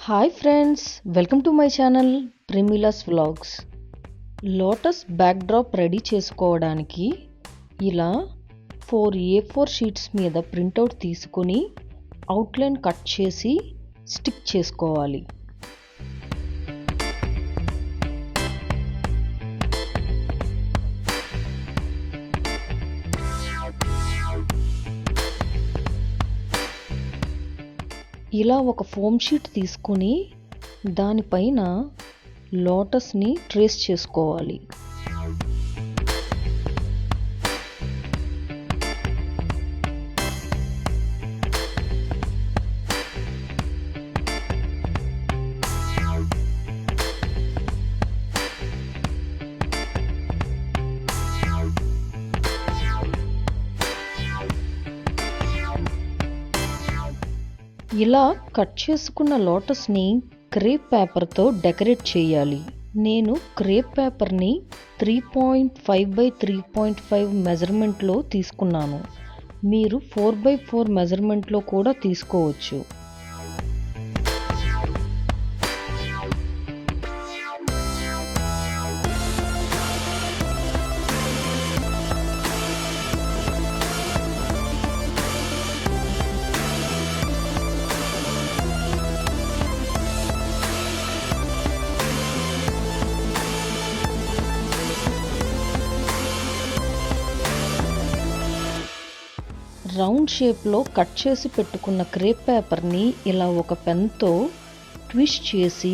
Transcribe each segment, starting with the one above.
Hi friends, welcome to my channel Premila's vlogs. Lotus backdrop ready చేసుకోవడానికి ఇలా 4 A4 sheets మీద printout తీసుకొని outline cut చేసి స్టిక్ చేసుకోవాలి. ఇలా ఒక ఫోమ్ షీట్ తీసుకొని దానిపైన లోటస్ని ట్రేస్ చేసుకోవాలి. ఇలా కట్ చేసుకున్న లోటస్ని క్రేప్ పేపర్తో డెకరేట్ చేయాలి. నేను క్రేప్ పేపర్ని 3.5 by 3.5 మెజర్మెంట్లో తీసుకున్నాను. మీరు 4x4 మెజర్మెంట్లో కూడా తీసుకోవచ్చు. రౌండ్ షేప్లో కట్ చేసి పెట్టుకున్న క్రేప్ పేపర్ని ఇలా ఒక పెన్తో ట్విస్ట్ చేసి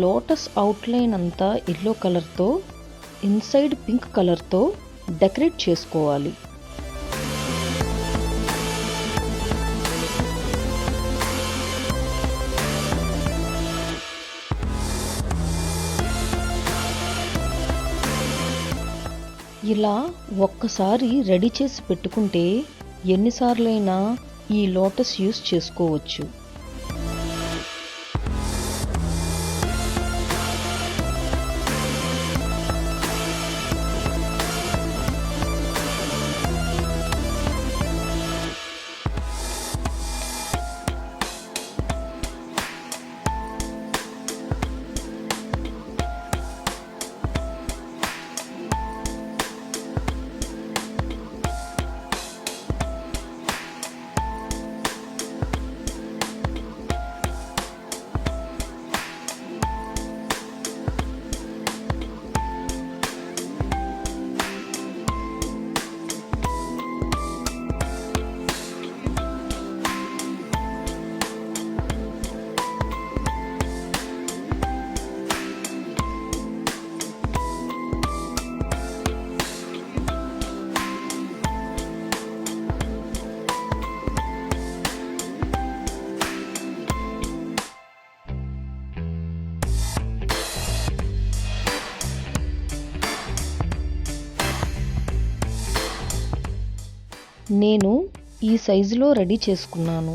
లోటస్ అవుట్లైన్ అంతా ఎల్లో కలర్తో, ఇన్సైడ్ పింక్ కలర్తో డెకరేట్ చేసుకోవాలి. ఇలా ఒక్కసారి రెడీ చేసి పెట్టుకుంటే ఎన్నిసార్లైనా ఈ లోటస్ యూస్ చేసుకోవచ్చు. నేను ఈ సైజులో రెడీ చేసుకున్నాను.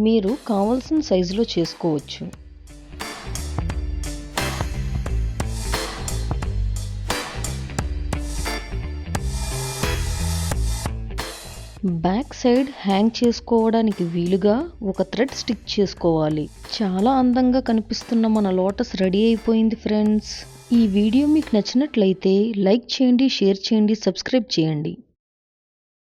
మీరు కావాల్సిన సైజులో చేసుకోవచ్చు. బ్యాక్ సైడ్ హ్యాంగ్ చేసుకోవడానికి వీలుగా ఒక థ్రెడ్ స్టిక్ చేసుకోవాలి. చాలా అందంగా కనిపిస్తున్న మన లోటస్ రెడీ అయిపోయింది ఫ్రెండ్స్. ఈ వీడియో మీకు నచ్చినట్లయితే లైక్ చేయండి, షేర్ చేయండి, సబ్స్క్రైబ్ చేయండి.